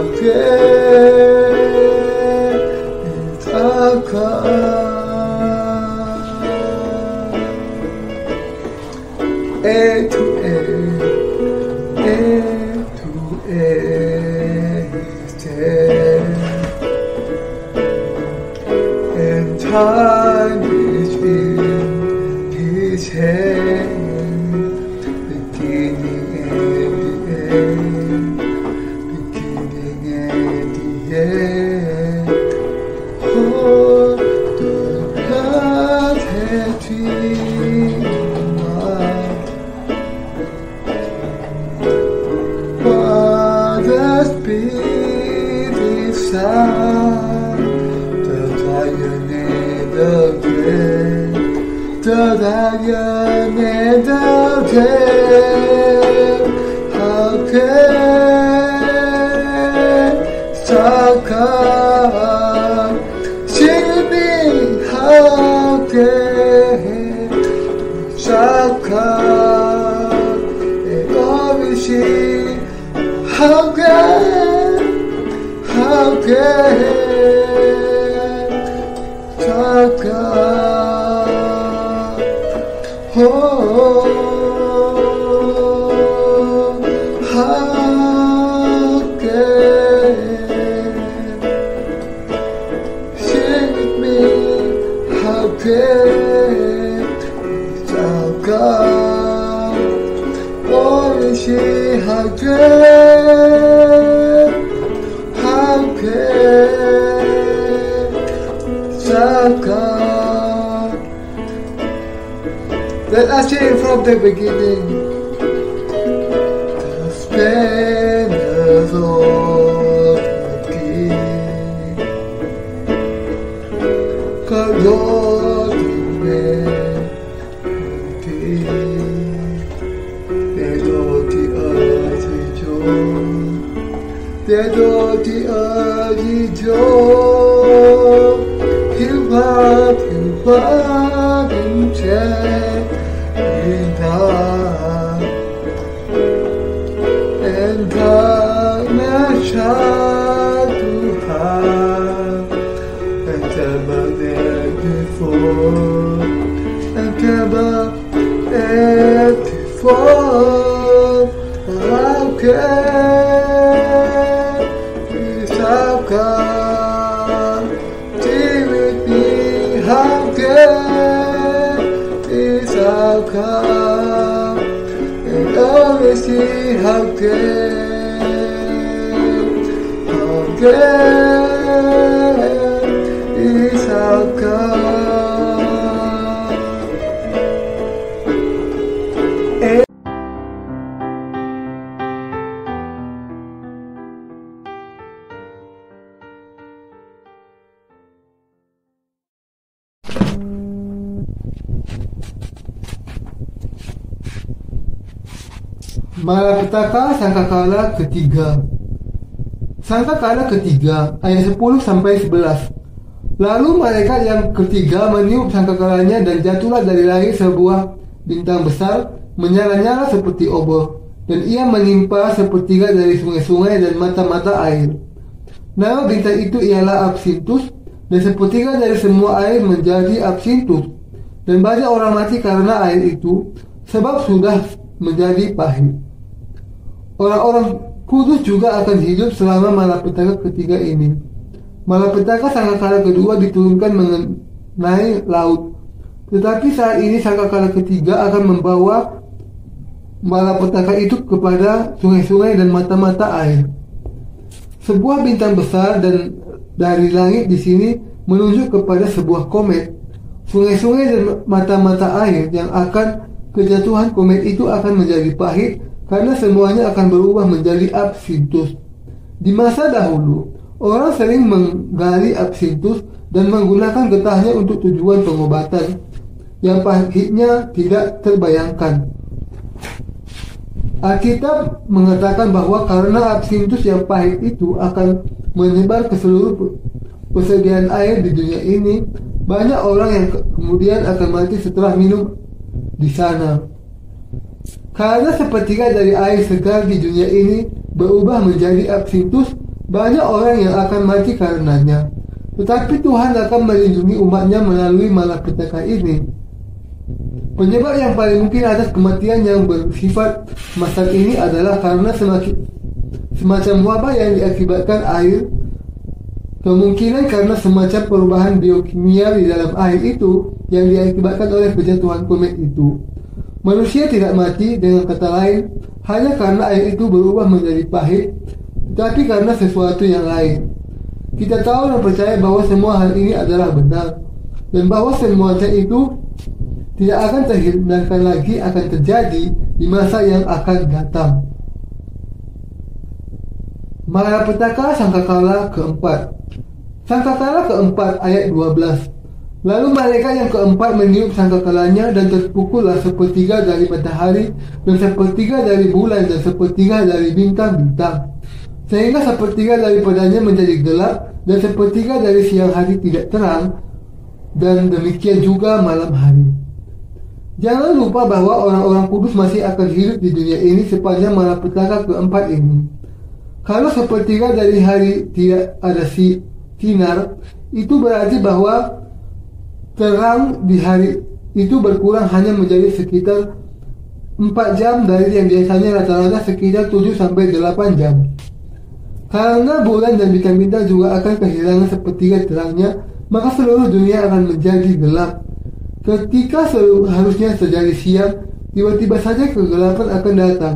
A to A to A, and time is in his hand, beginning and the end, beginning and the end. Oh, the God had dreamed. What a spirit sound, the lion and the lamb, the lion and the lamb. How can Saka see me? How can Saka and always see? How can Saka, oh, how can sing with me? How can Saka, oh, see how can Saka. Let us sing from the beginning. The splendors of the King, God Lord Almighty, they know the earth rejoice, they know the earth rejoice. He'll up in check in God, and darkness shall to have, and ever there before, and ever there before. How can we stop God? Stay with me. How can this outcome? And always see how can this outcome? Malapetaka Sangkakala ketiga. Sangkakala ketiga ayat 10 sampai 11. Lalu malaikat yang ketiga meniup sangkakalanya dan jatuhlah dari langit sebuah bintang besar menyala-nyala seperti obor, dan ia menimpa sepertiga dari sungai-sungai dan mata-mata air. Nama bintang itu ialah Absintus, dan sepertiga dari semua air menjadi Absintus, dan banyak orang mati karena air itu, sebab sudah menjadi pahit. Orang-orang kudus juga akan hidup selama malapetaka ketiga ini. Malapetaka sangkakala kedua diturunkan mengenai laut, tetapi saat ini sangkakala ketiga akan membawa malapetaka itu kepada sungai-sungai dan mata-mata air. Sebuah bintang besar dan dari langit di sini menunjuk kepada sebuah komet. Sungai-sungai dan mata-mata air yang akan kejatuhan komet itu akan menjadi pahit, karena semuanya akan berubah menjadi Absintus. Di masa dahulu, orang sering menggali Absintus dan menggunakan getahnya untuk tujuan pengobatan yang pahitnya tidak terbayangkan. Alkitab mengatakan bahwa karena Absintus yang pahit itu akan menyebar ke seluruh persediaan air di dunia ini, banyak orang yang kemudian akan mati setelah minum di sana. Karena sepertiga dari air segar di dunia ini berubah menjadi Absintus, Banyak orang yang akan mati karenanya, tetapi Tuhan akan melindungi umatnya melalui malapetaka ini. Penyebab yang paling mungkin atas kematian yang bersifat masal ini adalah karena semacam wabah yang diakibatkan air. Kemungkinan karena semacam perubahan biokimia di dalam air itu yang diakibatkan oleh berjatuhan komet itu. Manusia tidak mati, dengan kata lain, hanya karena air itu berubah menjadi pahit, tetapi karena sesuatu yang lain. Kita tahu dan percaya bahwa semua hal ini adalah benar, dan bahwa semuanya itu tidak akan terhindarkan lagi akan terjadi di masa yang akan datang. Malapetaka sangkakala keempat. Sangkakala keempat ayat 12. Lalu malaikat yang keempat meniup sangkakalanya, dan terpukullah sepertiga dari matahari, dan sepertiga dari bulan, dan sepertiga dari bintang-bintang, sehingga sepertiga daripadanya menjadi gelap, dan sepertiga dari siang hari tidak terang, dan demikian juga malam hari. Jangan lupa bahwa orang-orang kudus masih akan hidup di dunia ini sepanjang malapetaka keempat ini. Kalau sepertiga dari hari tidak ada sinar, itu berarti bahwa terang di hari itu berkurang hanya menjadi sekitar 4 jam dari yang biasanya rata-rata sekitar 7-8 jam. Karena bulan dan bintang-bintang juga akan kehilangan sepertiga terangnya, maka seluruh dunia akan menjadi gelap. Ketika harusnya terjadi siang, tiba-tiba saja kegelapan akan datang.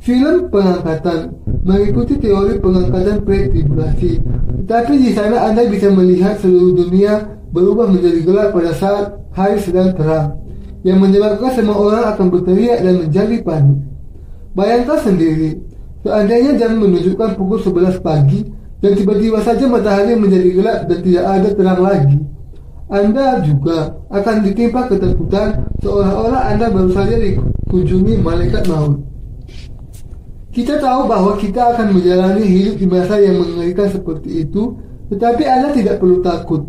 Film pengangkatan mengikuti teori pengangkatan pre-tribulasi, tetapi di sana Anda bisa melihat seluruh dunia berubah menjadi gelap pada saat hari sedang terang, yang menyebabkan semua orang akan berteriak dan menjadi panik. Bayangkan sendiri, seandainya jam menunjukkan pukul 11 pagi dan tiba-tiba saja matahari menjadi gelap dan tidak ada terang lagi. Anda juga akan ditimpa ketakutan seolah-olah Anda baru saja dikunjungi malaikat maut. Kita tahu bahwa kita akan menjalani hidup di masa yang mengerikan seperti itu, tetapi Anda tidak perlu takut.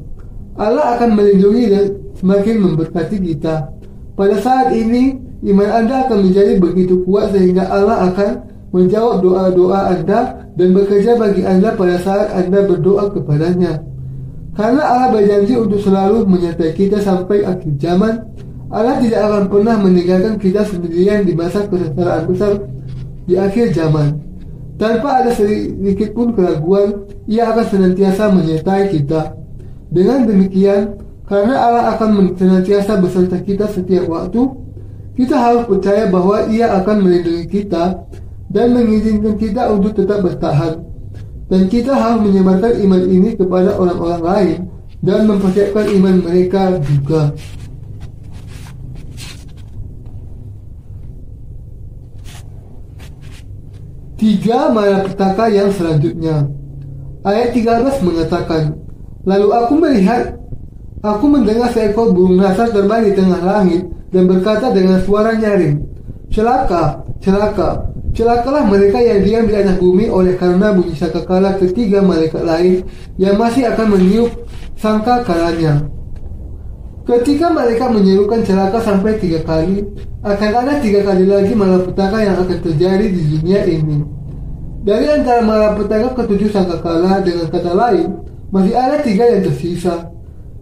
Allah akan melindungi dan semakin memberkati kita. Pada saat ini, iman Anda akan menjadi begitu kuat sehingga Allah akan menjawab doa-doa Anda dan bekerja bagi Anda pada saat Anda berdoa kepadanya. Karena Allah berjanji untuk selalu menyertai kita sampai akhir zaman, Allah tidak akan pernah meninggalkan kita sendirian di masa kesengsaraan besar di akhir zaman. Tanpa ada sedikit pun keraguan, Ia akan senantiasa menyertai kita. Dengan demikian, karena Allah akan senantiasa beserta kita setiap waktu, kita harus percaya bahwa Ia akan melindungi kita dan mengizinkan kita untuk tetap bertahan. Dan kita harus menyebarkan iman ini kepada orang-orang lain dan mempersiapkan iman mereka juga. Tiga malapetaka yang selanjutnya. Ayat 13 mengatakan, lalu aku mendengar seekor burung nasar terbang di tengah langit dan berkata dengan suara nyaring, celaka, celaka, celakalah mereka yang diam di atas bumi oleh karena bunyi sangkakala ketiga malaikat lain yang masih akan meniup sangkakalanya. Ketika mereka menyerukan celaka sampai 3 kali, akan ada 3 kali lagi malapetaka yang akan terjadi di dunia ini. Dari antara malapetaka ketujuh sangkakala, dengan kata lain, masih ada 3 yang tersisa.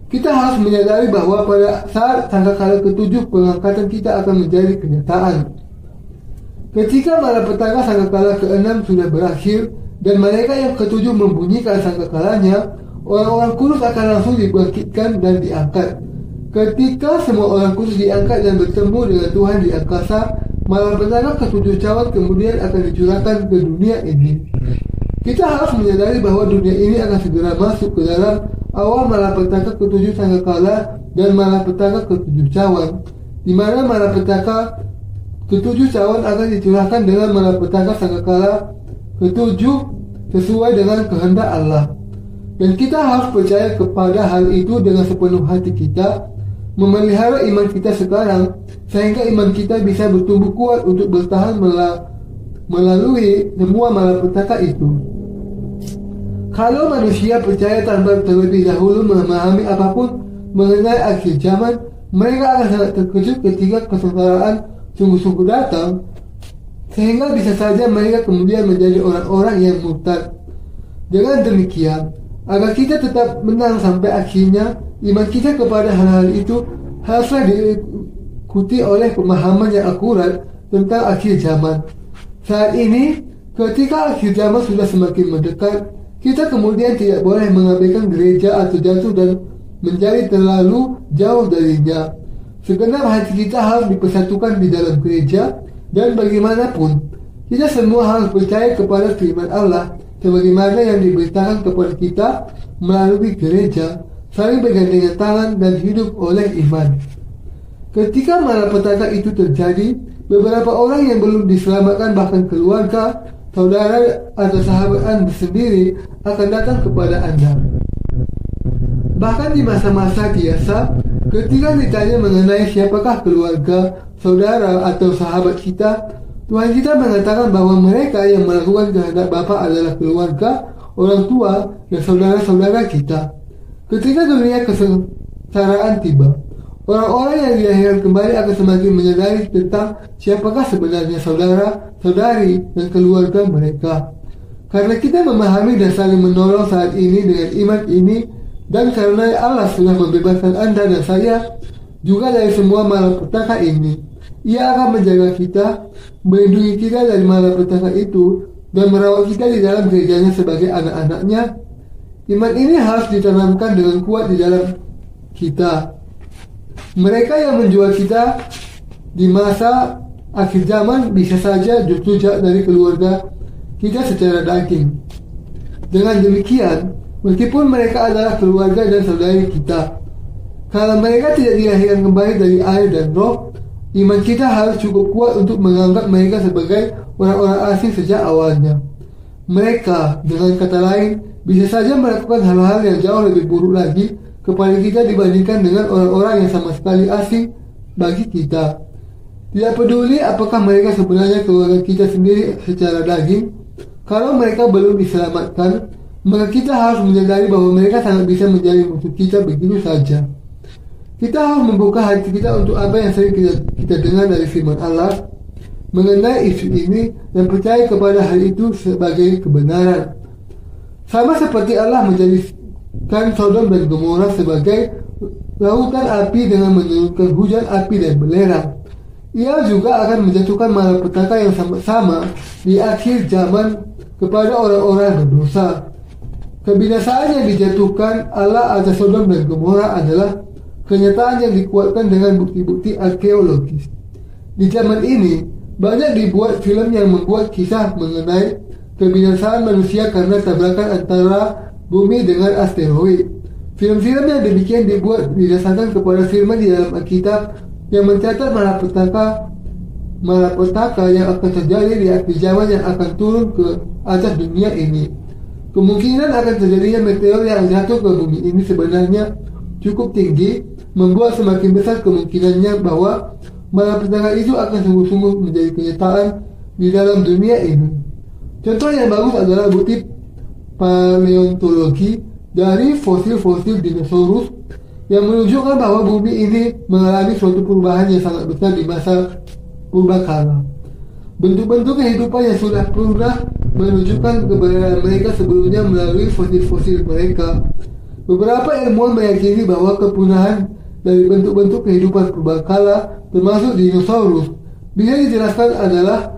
Kita harus menyadari bahwa pada saat sangkakala ketujuh, pengangkatan kita akan menjadi kenyataan. Ketika malapetaka sangkakala ke-6 sudah berakhir dan mereka yang ketujuh membunyikan sangkakalanya, orang-orang kudus akan langsung dibangkitkan dan diangkat. Ketika semua orang kudus diangkat dan bertemu dengan Tuhan di angkasa, malapetaka ketujuh cawan kemudian akan dicurahkan ke dunia ini. Kita harus menyadari bahwa dunia ini akan segera masuk ke dalam awal malapetaka ketujuh sangkakala dan malapetaka ketujuh cawan, di mana malapetaka ketujuh cawan akan dicurahkan dengan malapetaka sangkakala ketujuh sesuai dengan kehendak Allah. Dan kita harus percaya kepada hal itu dengan sepenuh hati kita, memelihara iman kita sekarang, sehingga iman kita bisa bertumbuh kuat untuk bertahan melalui semua malapetaka itu. Kalau manusia percaya tanpa terlebih dahulu memahami apapun mengenai akhir zaman, mereka akan sangat terkejut ketika kesengsaraan sungguh-sungguh datang, sehingga bisa saja mereka kemudian menjadi orang-orang yang murtad. Dengan demikian, agar kita tetap menang sampai akhirnya, iman kita kepada hal-hal itu haruslah diikuti oleh pemahaman yang akurat tentang akhir zaman. Saat ini, ketika akhir zaman sudah semakin mendekat, kita kemudian tidak boleh mengabaikan gereja atau jatuh dan menjadi terlalu jauh darinya. Segenap hati kita harus dipersatukan di dalam gereja, dan bagaimanapun, kita semua harus percaya kepada firman Allah sebagaimana yang diberitakan kepada kita melalui gereja, saling bergandengan tangan dan hidup oleh iman. Ketika malapetaka itu terjadi, beberapa orang yang belum diselamatkan, bahkan keluarga, saudara atau sahabat Anda sendiri akan datang kepada Anda. Bahkan di masa-masa biasa, ketika ditanya mengenai siapakah keluarga, saudara atau sahabat kita, Tuhan kita mengatakan bahwa mereka yang melakukan kehendak Bapa adalah keluarga, orang tua, dan saudara-saudara kita. Ketika dunia kesengsaraan tiba, orang-orang yang dilahirkan kembali akan semakin menyadari tentang siapakah sebenarnya saudara-saudari dan keluarga mereka. Karena kita memahami dan saling menolong saat ini dengan iman ini, dan karena Allah sudah membebaskan Anda dan saya juga dari semua malapetaka ini, Ia akan menjaga kita, melindungi kita dari malapetaka itu, dan merawat kita di dalam gerejanya sebagai anak-anaknya. Iman ini harus ditanamkan dengan kuat di dalam kita. Mereka yang menjual kita di masa akhir zaman bisa saja justru dari keluarga kita secara daging. Dengan demikian, meskipun mereka adalah keluarga dan saudari kita, kalau mereka tidak dilahirkan kembali dari air dan roh, iman kita harus cukup kuat untuk menganggap mereka sebagai orang-orang asing sejak awalnya. Mereka, dengan kata lain, bisa saja melakukan hal-hal yang jauh lebih buruk lagi kepada kita dibandingkan dengan orang-orang yang sama sekali asing bagi kita. Tidak peduli apakah mereka sebenarnya keluarga kita sendiri secara daging, kalau mereka belum diselamatkan, maka kita harus menyadari bahwa mereka sangat bisa menjadi musuh kita begitu saja. Kita harus membuka hati kita untuk apa yang sering kita dengar dari firman Allah mengenai isu ini dan percaya kepada hal itu sebagai kebenaran. Sama seperti Allah menjadikan Sodom dan Gomora sebagai lautan api dengan menurunkan hujan api dan belerang, Ia juga akan menjatuhkan malapetaka yang sama di akhir zaman kepada orang-orang berdosa. Kebinasaan yang dijatuhkan Allah atas Sodom dan Gomora adalah kenyataan yang dikuatkan dengan bukti-bukti arkeologis. Di zaman ini, banyak dibuat film yang membuat kisah mengenai kebinasaan manusia karena tabrakan antara bumi dengan asteroid. Film-film yang demikian dibuat didasarkan kepada firman di dalam Alkitab yang mencatat malapetaka yang akan terjadi di akhir zaman yang akan turun ke atas dunia ini. Kemungkinan akan terjadinya meteor yang jatuh ke bumi ini sebenarnya cukup tinggi, membuat semakin besar kemungkinannya bahwa malapetaka itu akan sungguh-sungguh menjadi kenyataan di dalam dunia ini. Contoh yang bagus adalah bukti paleontologi dari fosil-fosil dinosaurus yang menunjukkan bahwa bumi ini mengalami suatu perubahan yang sangat besar di masa purbakala. Bentuk-bentuk kehidupan yang sudah pernah menunjukkan keberadaan mereka sebelumnya melalui fosil-fosil mereka. Beberapa ilmuwan meyakini bahwa kepunahan dari bentuk-bentuk kehidupan purbakala, termasuk dinosaurus, bisa dijelaskan adalah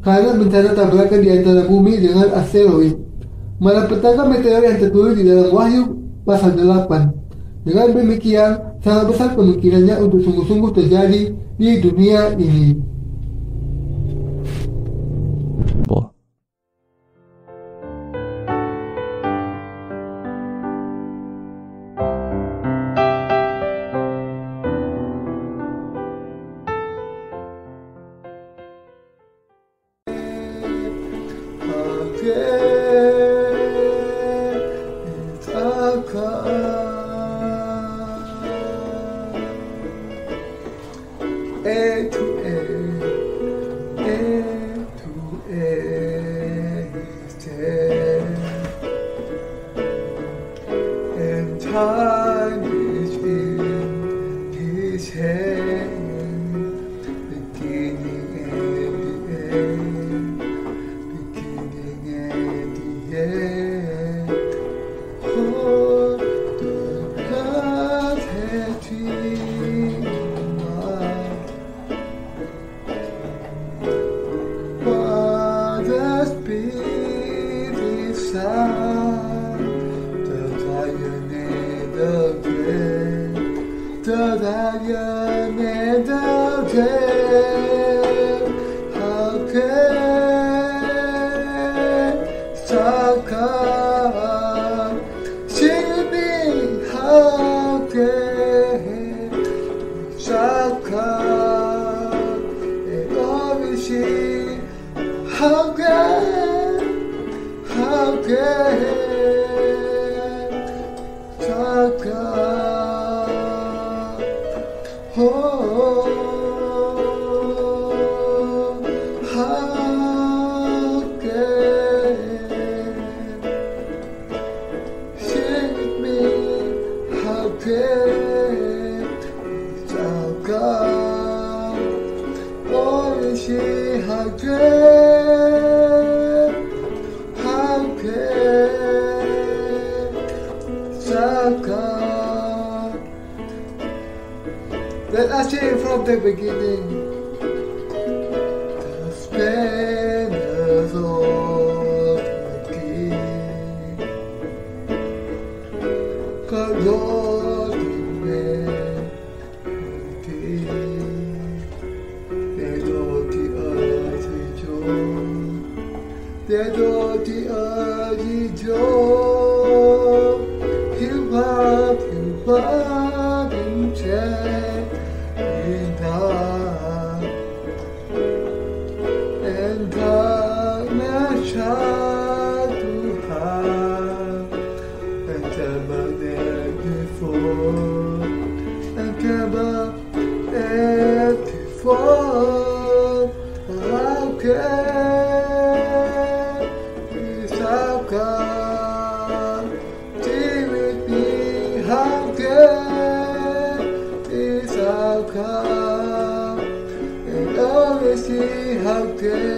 karena bencana tabrakan di antara bumi dengan asteroid. Malapetaka meteor yang tertulis di dalam Wahyu pasal 8. Dengan demikian, sangat besar kemungkinannya untuk sungguh-sungguh terjadi di dunia ini. Time is in His hand, beginning and the end, beginning and young and out there, how can Saka see me? How can Saka and obviously how can Saka? Oh, how can sing with me? How can Saka? Oh, she how can Saka? Let us sing from the beginning. The spanners of the king, God Lord humanity. They don't the earth rejoice. They don't the earth rejoice. Hip hop in chair. And darkness shall to have, and ever there before, and ever there before. How can Saka be with me? How can Saka? And always see how can